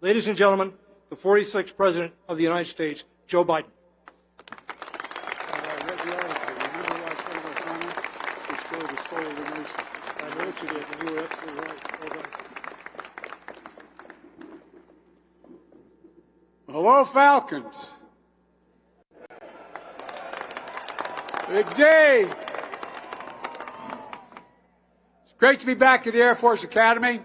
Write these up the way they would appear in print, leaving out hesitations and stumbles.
Ladies and gentlemen, the 46th President of the United States, Joe Biden. I read the article. Remember what I said about China? Restore the soul of the nation. I know what you did, and you were absolutely right. Well done. Hello, Falcons. Big day. It's great to be back at the Air Force Academy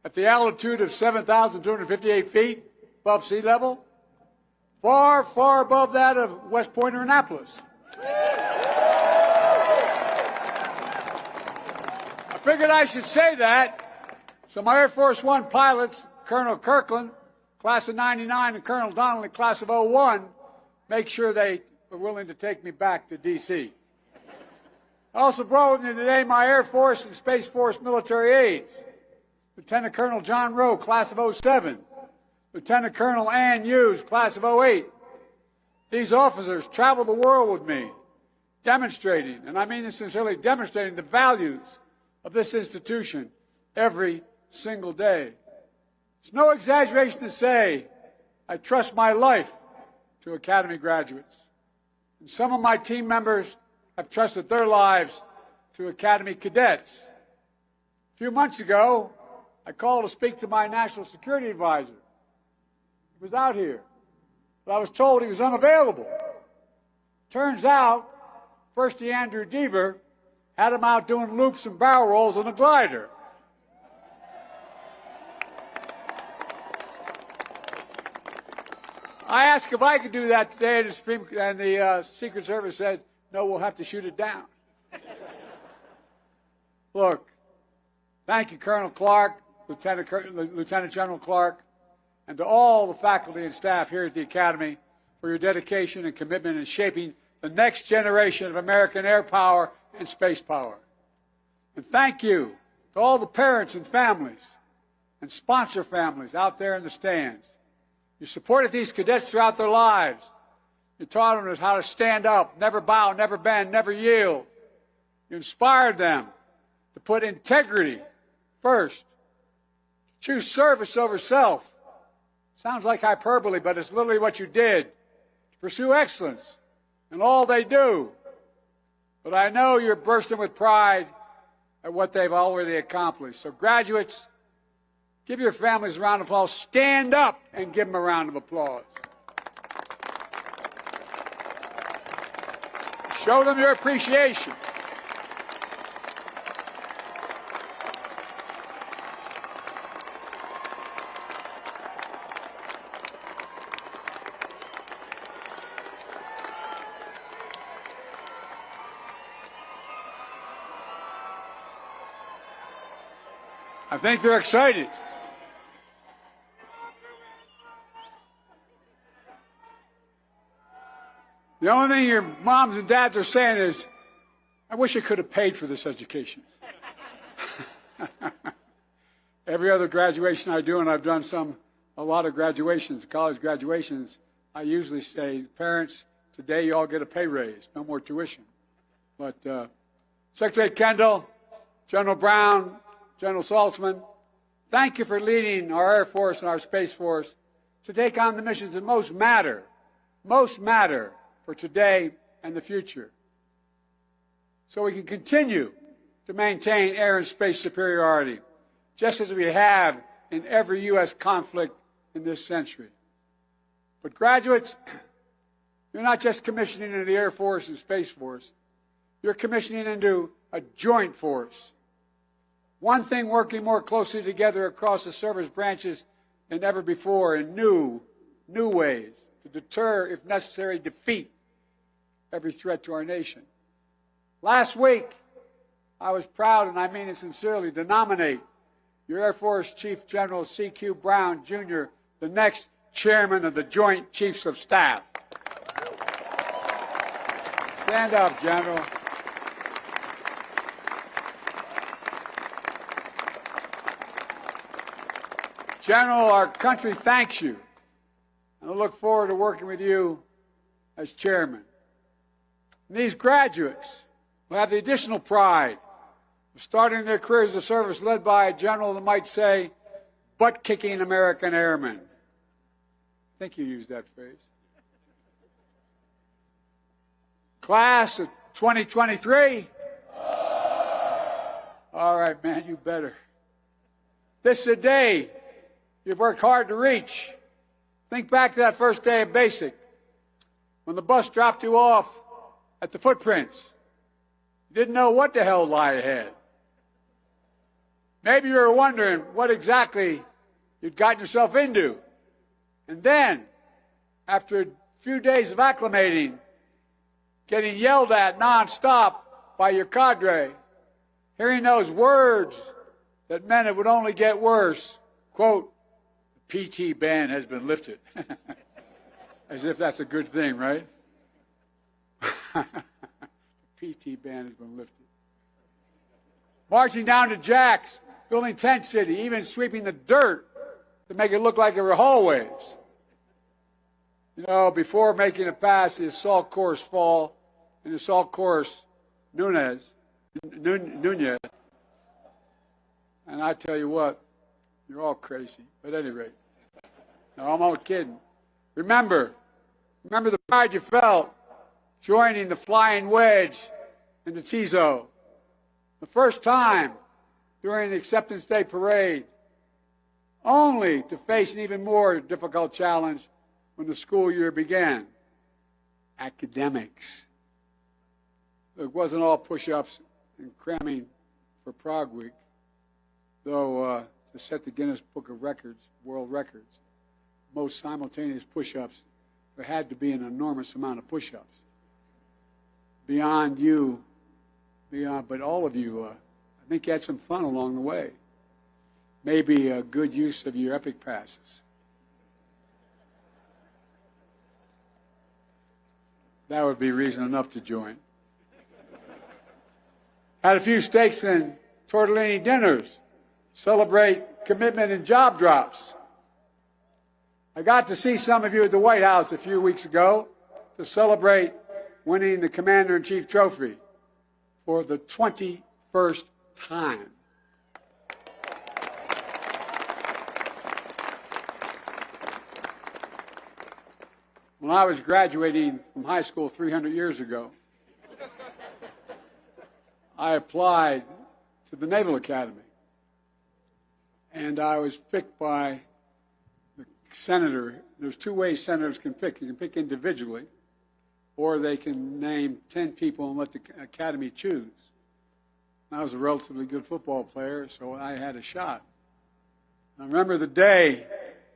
at the altitude of 7,258 feet above sea level, far, far above that of West Point or Annapolis. I figured I should say that, so my Air Force One pilots, Colonel Kirkland, class of '99, and Colonel Donnelly, class of '01, make sure they were willing to take me back to D.C. I also brought with me today my Air Force and Space Force military aides, Lieutenant Colonel John Rowe, class of '07, Lieutenant Colonel Ann Hughes, class of '08. These officers traveled the world with me, demonstrating, and I mean this sincerely, demonstrating the values of this institution every single day. It's no exaggeration to say I trust my life to Academy graduates. And some of my team members have trusted their lives to Academy cadets. A few months ago, I called to speak to my national security advisor. He was out here, but I was told he was unavailable. Turns out, Firstie Andrew Deaver had him out doing loops and barrel rolls on a glider. I asked if I could do that today, and the Secret Service said, no, we'll have to shoot it down. Look, thank you, Colonel Clark, Lieutenant General Clark, and to all the faculty and staff here at the Academy for your dedication and commitment in shaping the next generation of American air power and space power. And thank you to all the parents and families and sponsor families out there in the stands. You supported these cadets throughout their lives. You taught them how to stand up, never bow, never bend, never yield. You inspired them to put integrity first, to choose service over self. Sounds like hyperbole, but it's literally what you did, to pursue excellence in all they do. But I know you're bursting with pride at what they've already accomplished. So graduates, give your families a round of applause. Stand up and give them a round of applause. Show them your appreciation. I think they're excited. The only thing your moms and dads are saying is, I wish I could have paid for this education. Every other graduation I do, and I've done a lot of graduations, college graduations, I usually say, parents, today you all get a pay raise, no more tuition. But Secretary Kendall, General Brown, General Saltzman, thank you for leading our Air Force and our Space Force to take on the missions that most matter for today and the future, so we can continue to maintain air and space superiority, just as we have in every U.S. conflict in this century. But graduates, you're not just commissioning into the Air Force and Space Force, you're commissioning into a joint force. One thing working more closely together across the service branches than ever before in new ways to deter, if necessary, defeat every threat to our nation. Last week, I was proud, and I mean it sincerely, to nominate your Air Force Chief General C.Q. Brown, Jr., the next chairman of the Joint Chiefs of Staff. Stand up, General. General, our country thanks you, and I look forward to working with you as chairman. And these graduates will have the additional pride of starting their careers of service led by a general that might say, butt-kicking American airmen. I think you used that phrase. Class of 2023. All right, man, you better. This is a day you've worked hard to reach. Think back to that first day of basic, when the bus dropped you off at the footprints. You didn't know what the hell lay ahead. Maybe you were wondering what exactly you'd gotten yourself into. And then, after a few days of acclimating, getting yelled at nonstop by your cadre, hearing those words that meant it would only get worse, quote, the PT ban has been lifted. As if that's a good thing, right? The PT ban has been lifted. Marching down to Jack's, building Tent City, even sweeping the dirt to make it look like there were hallways. You know, before making it past the assault course fall and the assault course Nunez. And I tell you what, you're all crazy. But at any rate, no, I'm all kidding. Remember the pride you felt joining the Flying Wedge and the Tizo. The first time during the Acceptance Day parade, only to face an even more difficult challenge when the school year began. Academics. It wasn't all push-ups and cramming for Prague Week, though to set the Guinness Book of Records, world records, most simultaneous push-ups, there had to be an enormous amount of push-ups. Beyond you, but all of you, I think you had some fun along the way. Maybe a good use of your epic passes. That would be reason enough to join. Had a few steaks and tortellini dinners. Celebrate commitment and job drops. I got to see some of you at the White House a few weeks ago to celebrate winning the Commander-in-Chief trophy for the 21st time. When I was graduating from high school 300 years ago, I applied to the Naval Academy. And I was picked by the senator. There's two ways senators can pick. You can pick individually, or they can name 10 people and let the Academy choose. I was a relatively good football player, so I had a shot. I remember the day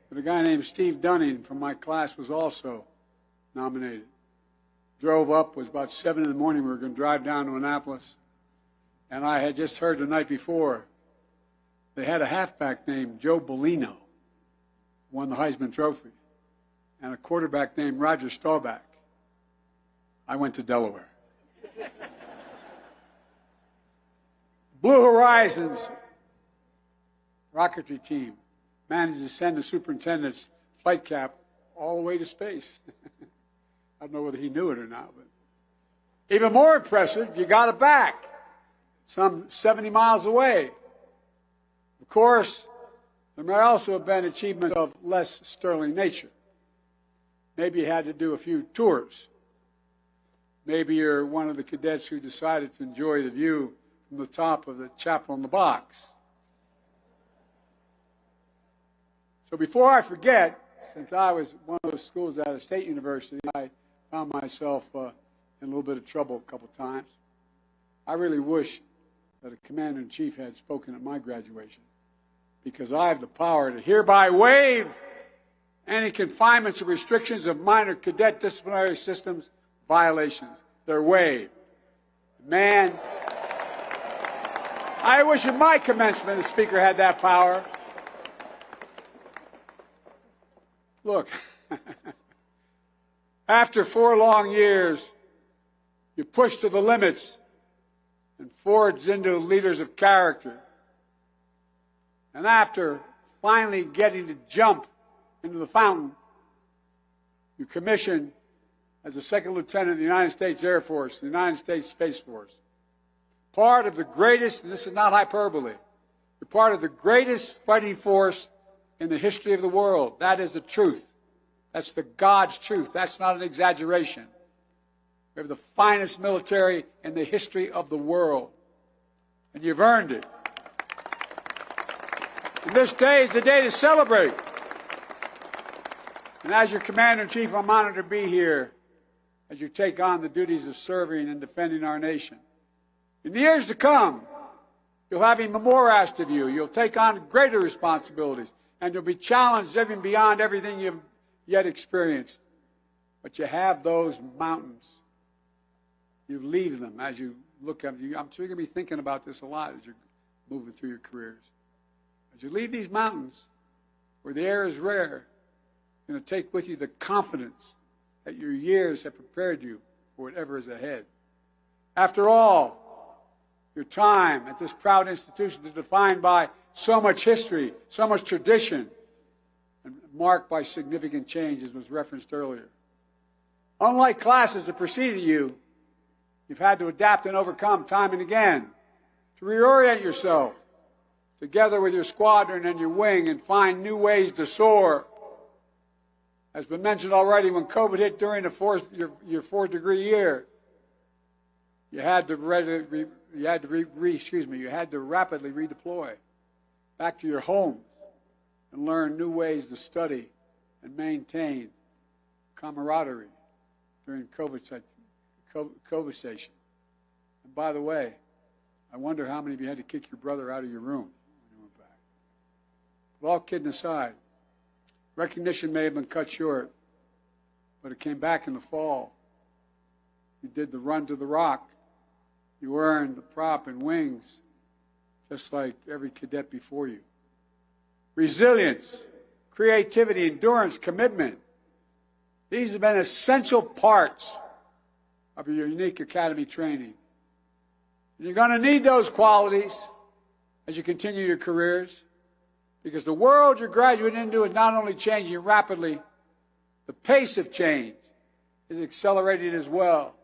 that a guy named Steve Dunning from my class was also nominated. Drove up, was about 7 in the morning. We were going to drive down to Annapolis. And I had just heard the night before they had a halfback named Joe Bellino, won the Heisman Trophy, and a quarterback named Roger Staubach. I went to Delaware. Blue Horizons rocketry team managed to send the superintendent's flight cap all the way to space. I don't know whether he knew it or not, but even more impressive, you got it back, some 70 miles away. Of course, there may also have been achievements of less sterling nature. Maybe you had to do a few tours. Maybe you're one of the cadets who decided to enjoy the view from the top of the chapel in the box. So before I forget, since I was one of those schools at a state university, I found myself in a little bit of trouble a couple times. I really wish that a commander-in-chief had spoken at my graduation, because I have the power to hereby waive any confinements or restrictions of minor cadet disciplinary systems violations. They're waived. Man, I wish at my commencement the Speaker had that power. Look, after 4 long years, you pushed to the limits and forged into leaders of character. And after finally getting to jump into the fountain, you commissioned as a second lieutenant of the United States Air Force, the United States Space Force. Part of the greatest, and this is not hyperbole, you're part of the greatest fighting force in the history of the world. That is the truth. That's the God's truth. That's not an exaggeration. We have the finest military in the history of the world. And you've earned it. And this day is the day to celebrate. And as your Commander-in-Chief, I'm honored to be here as you take on the duties of serving and defending our nation. In the years to come, you'll have even more asked of you. You'll take on greater responsibilities, and you'll be challenged even beyond everything you've yet experienced. But you have those mountains. You leave them as you look at them. I'm sure you're going to be thinking about this a lot as you're moving through your careers. As you leave these mountains, where the air is rare, you're going to take with you the confidence that your years have prepared you for whatever is ahead. After all, your time at this proud institution is defined by so much history, so much tradition, and marked by significant change, as was referenced earlier. Unlike classes that preceded you, you've had to adapt and overcome time and again to reorient yourself together with your squadron and your wing and find new ways to soar. As been mentioned already, when COVID hit during your fourth-degree year, you had to rapidly redeploy back to your homes and learn new ways to study and maintain camaraderie during COVID station. And by the way, I wonder how many of you had to kick your brother out of your room when you went back. But all kidding aside, recognition may have been cut short, but it came back in the fall. You did the run to the rock. You earned the prop and wings, just like every cadet before you. Resilience, creativity, endurance, commitment. These have been essential parts of your unique academy training. And you're going to need those qualities as you continue your careers, because the world you're graduating into is not only changing rapidly, the pace of change is accelerating as well.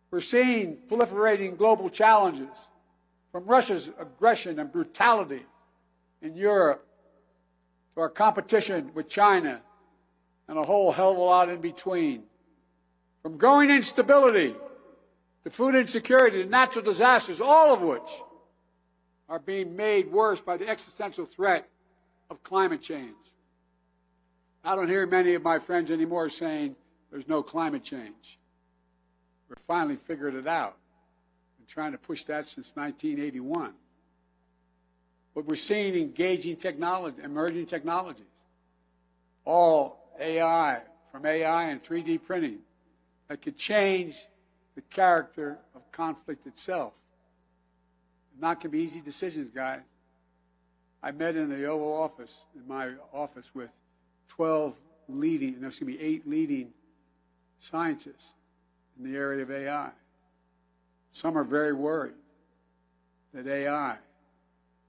We're seeing proliferating global challenges, from Russia's aggression and brutality in Europe to our competition with China and a whole hell of a lot in between. From growing instability to food insecurity to natural disasters, all of which are being made worse by the existential threat of climate change. I don't hear many of my friends anymore saying there's no climate change. We're finally figured it out. Been trying to push that since 1981. But we're seeing engaging technology, emerging technologies. All AI, from AI and 3D printing, that could change the character of conflict itself. Not going to be easy decisions, guys. I met in the Oval Office, in my office, with 8 leading scientists in the area of AI. Some are very worried that AI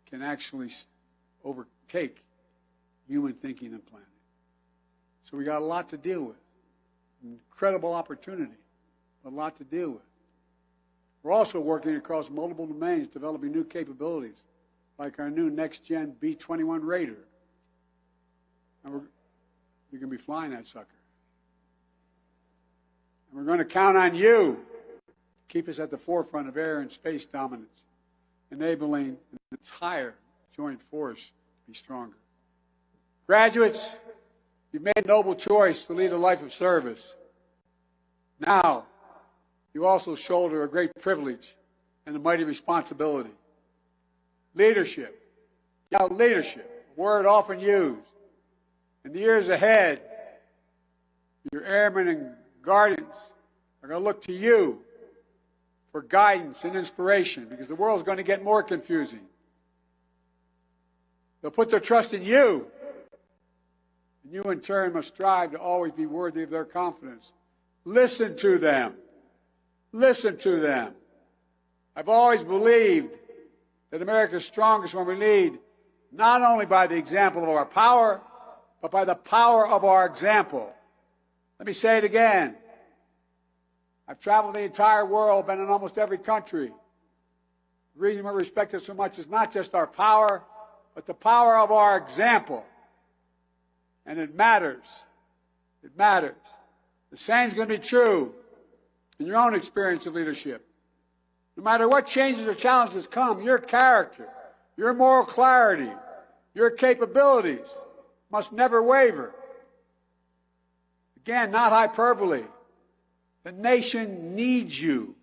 can actually overtake human thinking and planning. So we got a lot to deal with. Incredible opportunity, but a lot to deal with. We're also working across multiple domains, developing new capabilities, like our new next-gen B-21 Raider. And you're going to be flying that sucker. And we're going to count on you to keep us at the forefront of air and space dominance, enabling the entire joint force to be stronger. Graduates, you've made a noble choice to lead a life of service. Now, you also shoulder a great privilege and a mighty responsibility. Leadership. Now, leadership, a word often used. In the years ahead, your airmen and guardians are going to look to you for guidance and inspiration, because the world's going to get more confusing. They'll put their trust in you, and you in turn must strive to always be worthy of their confidence. Listen to them. Listen to them. I've always believed that America's strongest when we lead, not only by the example of our power, but by the power of our example. Let me say it again. I've traveled the entire world, been in almost every country. The reason we're respected so much is not just our power, but the power of our example. And it matters. It matters. The same is going to be true in your own experience of leadership. No matter what changes or challenges come, your character, your moral clarity, your capabilities must never waver. Again, not hyperbole. The nation needs you,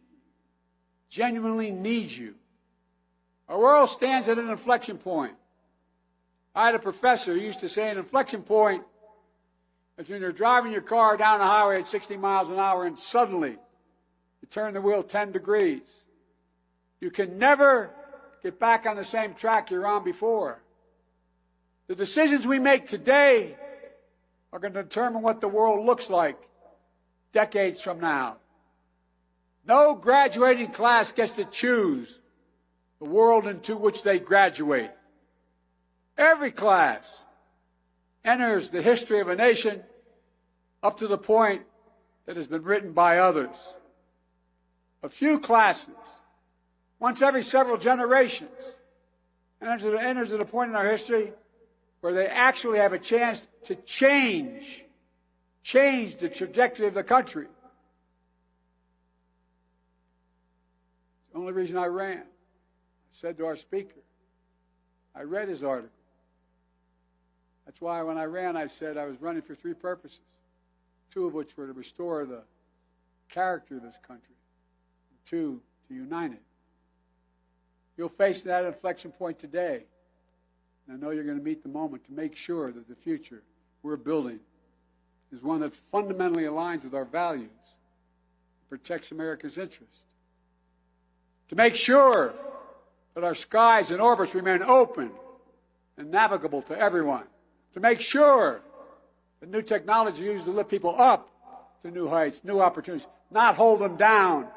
genuinely needs you. Our world stands at an inflection point. I had a professor who used to say an inflection point is when you're driving your car down the highway at 60 miles an hour and suddenly you turn the wheel 10 degrees. You can never get back on the same track you're on before. The decisions we make today are going to determine what the world looks like decades from now. No graduating class gets to choose the world into which they graduate. Every class enters the history of a nation up to the point that has been written by others. A few classes, once every several generations, enters at a point in our history where they actually have a chance to change the trajectory of the country. It's the only reason I ran. I said to our speaker, I read his article. That's why when I ran, I said I was running for three purposes, two of which were to restore the character of this country, and two, to unite it. You'll face that inflection point today, and I know you're going to meet the moment to make sure that the future we're building is one that fundamentally aligns with our values, protects America's interest. To make sure that our skies and orbits remain open and navigable to everyone. To make sure that new technology is used to lift people up to new heights, new opportunities, not hold them down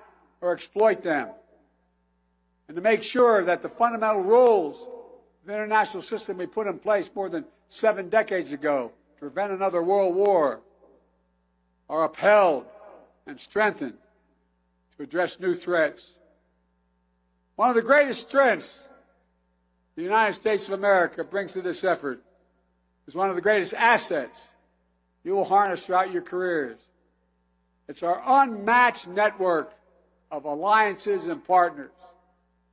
or exploit them. And to make sure that the fundamental rules of the international system we put in place more than 7 decades ago to prevent another world war are upheld and strengthened to address new threats. One of the greatest strengths the United States of America brings to this effort is one of the greatest assets you will harness throughout your careers. It's our unmatched network of alliances and partners,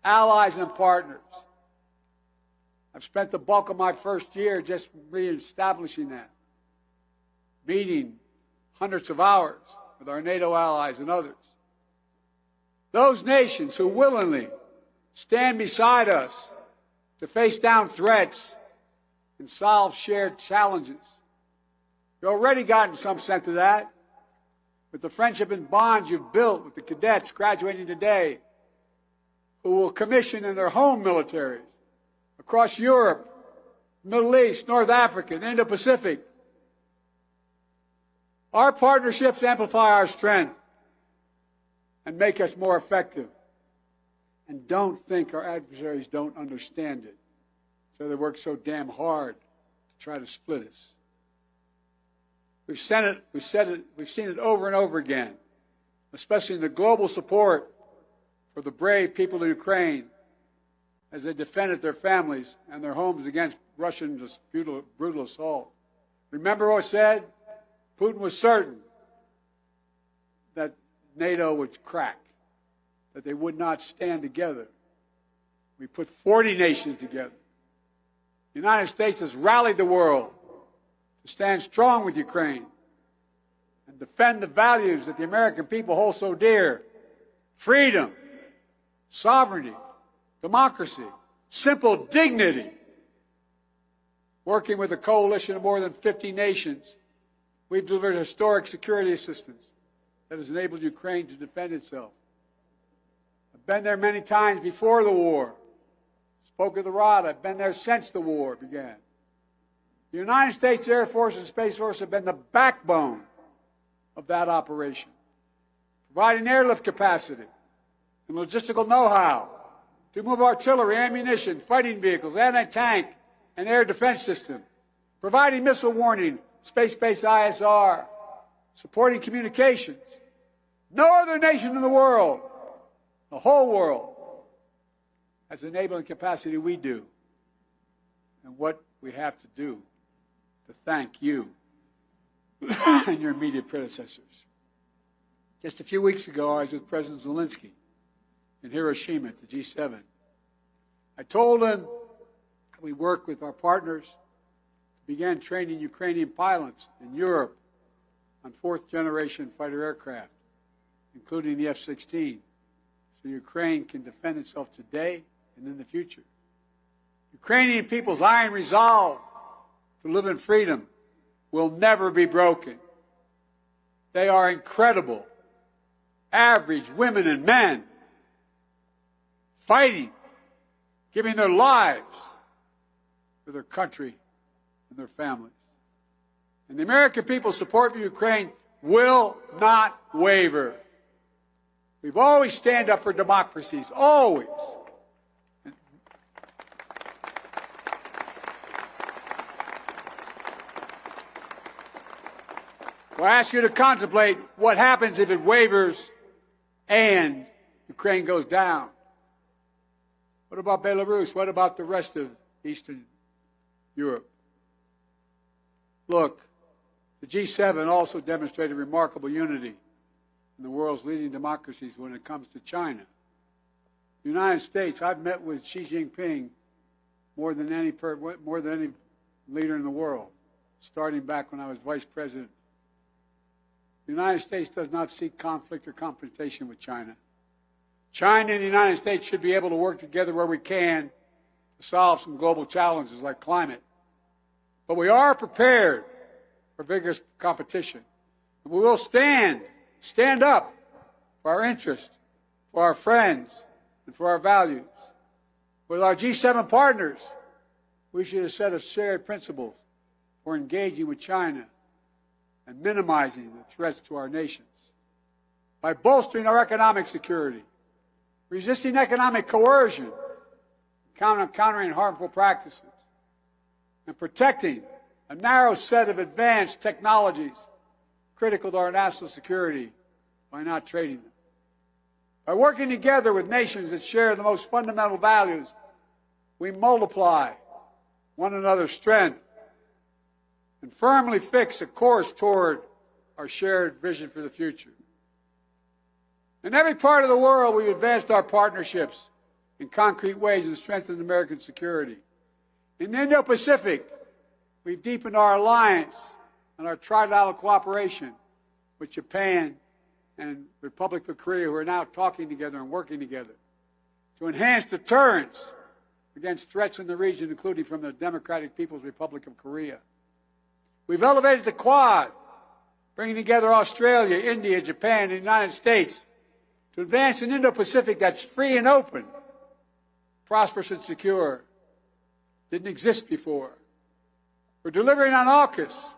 allies and partners. I've spent the bulk of my first year just reestablishing that, meeting hundreds of hours with our NATO allies and others. Those nations who willingly stand beside us to face down threats and solve shared challenges. You've already gotten some sense of that with the friendship and bonds you've built with the cadets graduating today who will commission in their home militaries across Europe, Middle East, North Africa, the Indo-Pacific. Our partnerships amplify our strength and make us more effective. And don't think our adversaries don't understand it. So they work so damn hard to try to split us. We've seen it over and over again, especially in the global support for the brave people of Ukraine as they defended their families and their homes against Russian brutal assault. Remember what was said? Putin was certain that NATO would crack, that they would not stand together. We put 40 nations together. The United States has rallied the world to stand strong with Ukraine and defend the values that the American people hold so dear: freedom, sovereignty, democracy, simple dignity. Working with a coalition of more than 50 nations, we've delivered historic security assistance that has enabled Ukraine to defend itself. I've been there many times before the war. Spoke of the rod. I've been there since the war began. The United States Air Force and Space Force have been the backbone of that operation, providing airlift capacity and logistical know-how to move artillery, ammunition, fighting vehicles, anti-tank, and air defense system, providing missile warning, space-based ISR, supporting communications. No other nation in the world, the whole world, has enabling capacity we do, and what we have to do to thank you and your immediate predecessors. Just a few weeks ago, I was with President Zelensky in Hiroshima at the G7. I told him we work with our partners to begin training Ukrainian pilots in Europe on fourth-generation fighter aircraft, including the F-16, so Ukraine can defend itself today and in the future. Ukrainian people's iron resolve to live in freedom will never be broken. They are incredible, average women and men fighting, giving their lives for their country and their families. And the American people's support for Ukraine will not waver. We've always stand up for democracies, always. Well, I ask you to contemplate what happens if it wavers and Ukraine goes down. What about Belarus? What about the rest of Eastern Europe? Look, the G7 also demonstrated remarkable unity in the world's leading democracies when it comes to China. The United States, I've met with Xi Jinping more than any leader in the world, starting back when I was vice president. The United States does not seek conflict or confrontation with China. China and the United States should be able to work together where we can to solve some global challenges like climate. But we are prepared for vigorous competition. And we will stand up for our interests, for our friends, and for our values. With our G7 partners, we should have a set of shared principles for engaging with China and minimizing the threats to our nations. By bolstering our economic security, resisting economic coercion, countering harmful practices, and protecting a narrow set of advanced technologies critical to our national security by not trading them. By working together with nations that share the most fundamental values, we multiply one another's strength and firmly fix a course toward our shared vision for the future. In every part of the world, we've advanced our partnerships in concrete ways and strengthened American security. In the Indo-Pacific, we've deepened our alliance and our trilateral cooperation with Japan and the Republic of Korea, who are now talking together and working together to enhance deterrence against threats in the region, including from the Democratic People's Republic of Korea. We've elevated the Quad, bringing together Australia, India, Japan, and the United States to advance an Indo-Pacific that's free and open, prosperous and secure. Didn't exist before. We're delivering on AUKUS,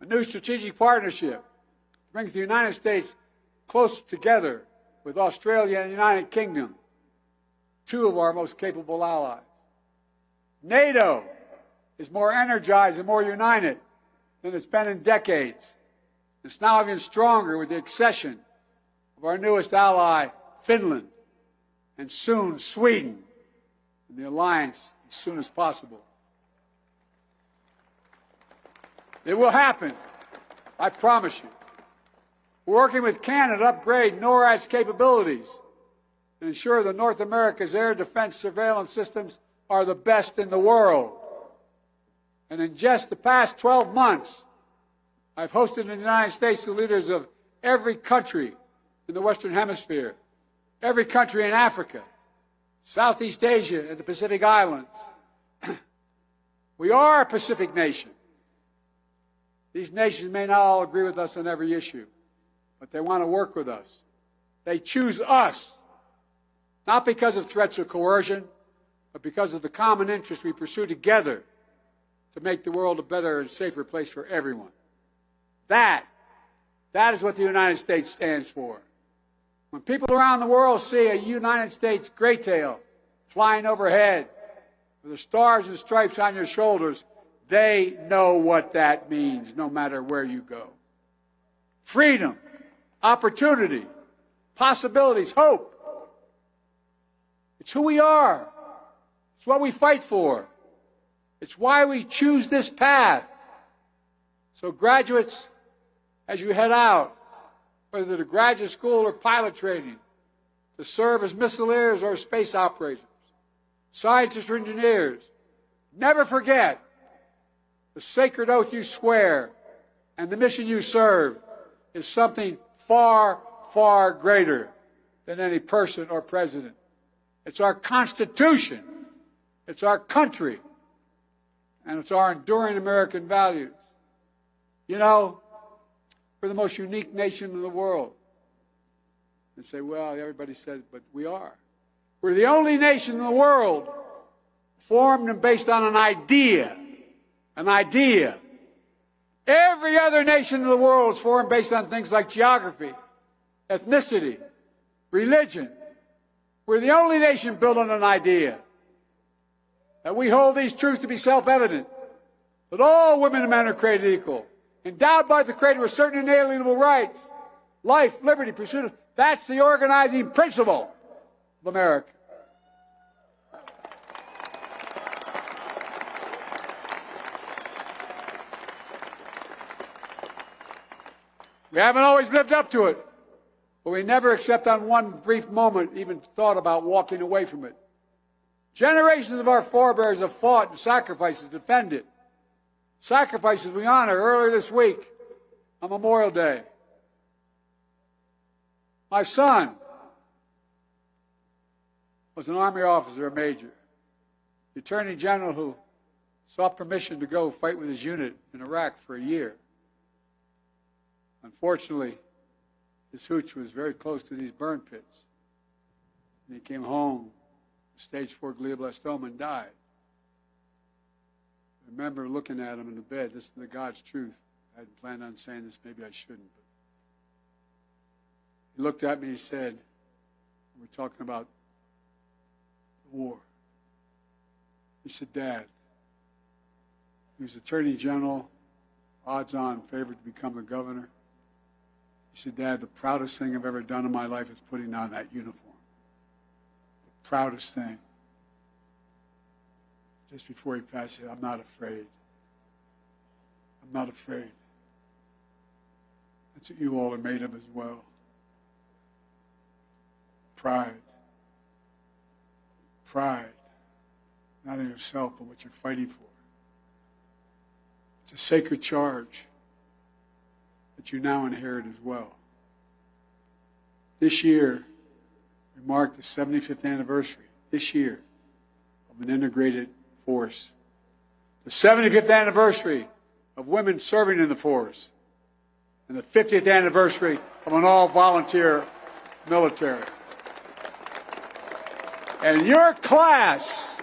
a new strategic partnership that brings the United States close together with Australia and the United Kingdom, two of our most capable allies. NATO is more energized and more united than it's been in decades. It's now even stronger with the accession of our newest ally, Finland, and soon Sweden, in the alliance as soon as possible. It will happen, I promise you. We're working with Canada to upgrade NORAD's capabilities and ensure that North America's air defense surveillance systems are the best in the world. And in just the past 12 months, I've hosted in the United States the leaders of every country in the Western Hemisphere, every country in Africa, Southeast Asia, and the Pacific Islands. We are a Pacific nation. These nations may not all agree with us on every issue, but they want to work with us. They choose us, not because of threats or coercion, but because of the common interests we pursue together to make the world a better and safer place for everyone. That is what the United States stands for. When people around the world see a United States gray tail flying overhead with the stars and stripes on your shoulders, they know what that means, no matter where you go. Freedom, opportunity, possibilities, hope. It's who we are. It's what we fight for. It's why we choose this path So graduates, as you head out, whether to graduate school or pilot training, to serve as missileers or space operators, scientists or engineers, never forget the sacred oath you swear and the mission you serve is something far, far greater than any person or president. It's our Constitution, it's our country, and it's our enduring American values. You know, we're the most unique nation in the world. And say, well, everybody says, but we are. We're the only nation in the world formed and based on an idea. An idea. Every other nation in the world is formed based on things like geography, ethnicity, religion. We're the only nation built on an idea. That we hold these truths to be self-evident. That all women and men are created equal. Endowed by the Creator with certain inalienable rights. Life, liberty, pursuit of... That's the organizing principle of America. We haven't always lived up to it, but we never, except on one brief moment, even thought about walking away from it. Generations of our forebears have fought and sacrificed to defend it. Sacrifices we honor earlier this week on Memorial Day. My son was an Army officer, a major, the Attorney General who sought permission to go fight with his unit in Iraq for a year. Unfortunately, his hooch was very close to these burn pits. And he came home, stage 4 glioblastoma, and died. I remember looking at him in the bed. This is the God's truth. I hadn't planned on saying this. Maybe I shouldn't. But he looked at me and he said, we're talking about the war. He said, Dad, he was Attorney General, odds-on favored to become the governor. He said, Dad, the proudest thing I've ever done in my life is putting on that uniform. The proudest thing. Just before he passed, he said, I'm not afraid. I'm not afraid. That's what you all are made of as well. Pride. Pride. Not in yourself, but what you're fighting for. It's a sacred charge that you now inherit as well. This year, we mark the 75th anniversary, this year, of an integrated force. The 75th anniversary of women serving in the force. And the 50th anniversary of an all-volunteer military. And your class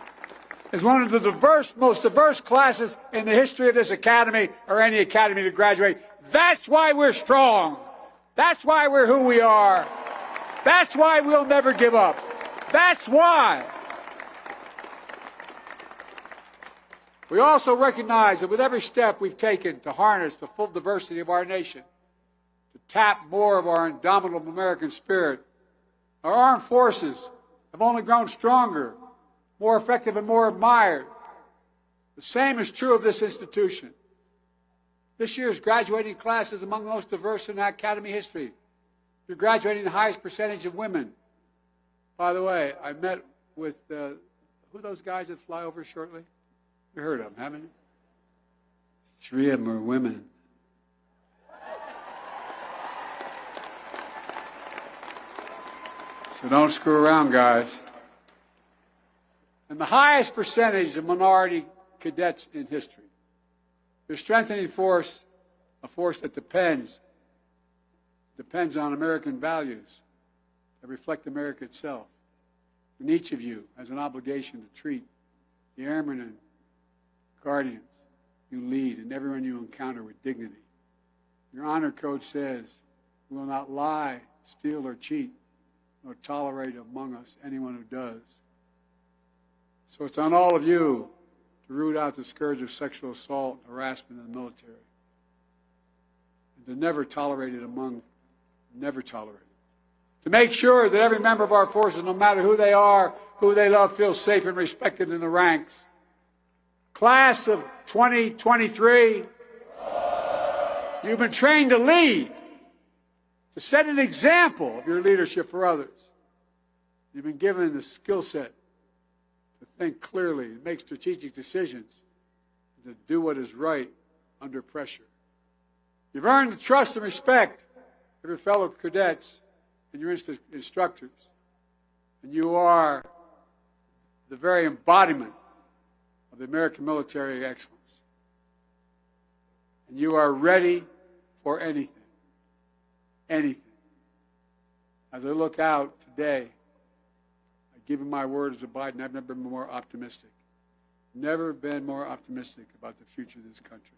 is one of the most diverse classes in the history of this academy or any academy to graduate. That's why we're strong. That's why we're who we are. That's why we'll never give up. That's why. We also recognize that with every step we've taken to harness the full diversity of our nation, to tap more of our indomitable American spirit, our armed forces have only grown stronger, more effective, and more admired. The same is true of this institution. This year's graduating class is among the most diverse in academy history. You're graduating the highest percentage of women. By the way, I met with, who are those guys that fly over shortly? You heard of them, haven't you? 3 of them are women. So don't screw around, guys. And the highest percentage of minority cadets in history. They're strengthening force, a force that depends on American values that reflect America itself. And each of you has an obligation to treat the airmen and guardians you lead and everyone you encounter with dignity. Your honor code says, we will not lie, steal, or cheat, nor tolerate among us anyone who does. So it's on all of you to root out the scourge of sexual assault and harassment in the military. And to never tolerate it never tolerate it. To make sure that every member of our forces, no matter who they are, who they love, feels safe and respected in the ranks. Class of 2023, You've been trained to lead, to set an example of your leadership for others. You've been given the skill set to think clearly, and make strategic decisions, and to do what is right under pressure. You've earned the trust and respect of your fellow cadets and your instructors. And you are the very embodiment of the American military excellence. And you are ready for anything. Anything. As I look out today, I give you my word as a Biden, I've never been more optimistic. Never been more optimistic about the future of this country.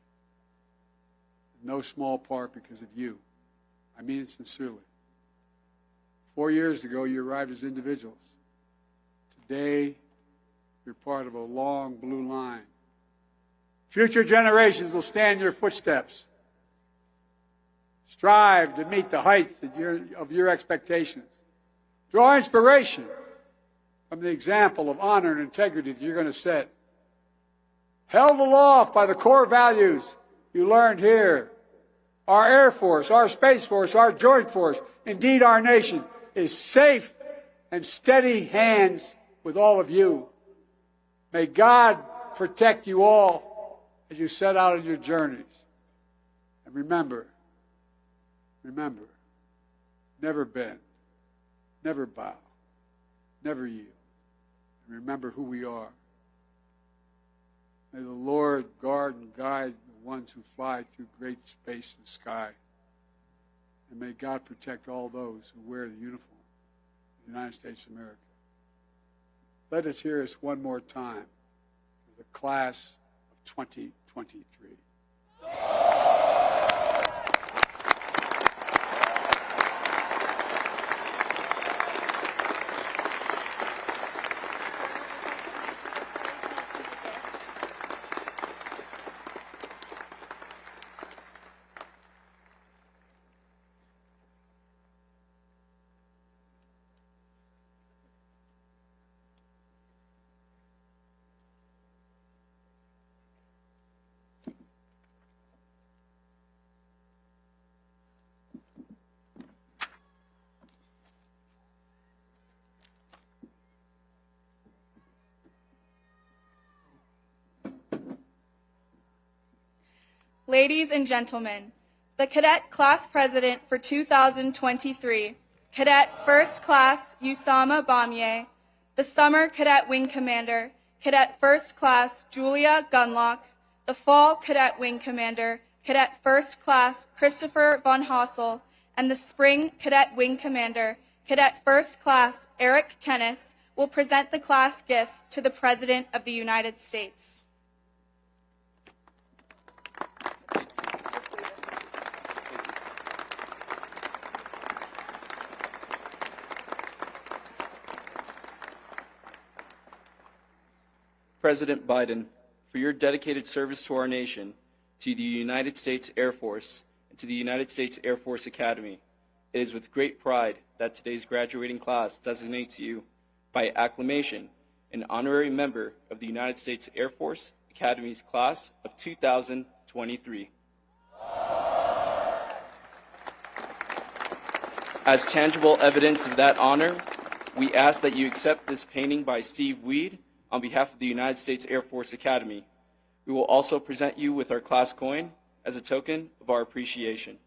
In no small part because of you. I mean it sincerely. 4 years ago, you arrived as individuals. Today, you're part of a long blue line. Future generations will stand in your footsteps. Strive to meet the heights of your expectations. Draw inspiration from the example of honor and integrity that you're going to set. Held aloft by the core values you learned here. Our Air Force, our Space Force, our Joint Force, indeed our nation, is safe and steady hands with all of you. May God protect you all as you set out on your journeys. And remember, never bend, never bow, never yield. And remember who we are. May the Lord guard and guide the ones who fly through great space and sky. And may God protect all those who wear the uniform of the United States of America. Let us hear this one more time for the class of 2023. Ladies and gentlemen, the Cadet Class President for 2023, Cadet First Class Usama Bamier, the Summer Cadet Wing Commander, Cadet First Class Julia Gunlock, the Fall Cadet Wing Commander, Cadet First Class Christopher von Hossel, and the Spring Cadet Wing Commander, Cadet First Class Eric Kennis, will present the class gifts to the President of the United States. President Biden, for your dedicated service to our nation, to the United States Air Force, and to the United States Air Force Academy, it is with great pride that today's graduating class designates you, by acclamation, an honorary member of the United States Air Force Academy's class of 2023. As tangible evidence of that honor, we ask that you accept this painting by Steve Weed on behalf of the United States Air Force Academy. We will also present you with our class coin as a token of our appreciation.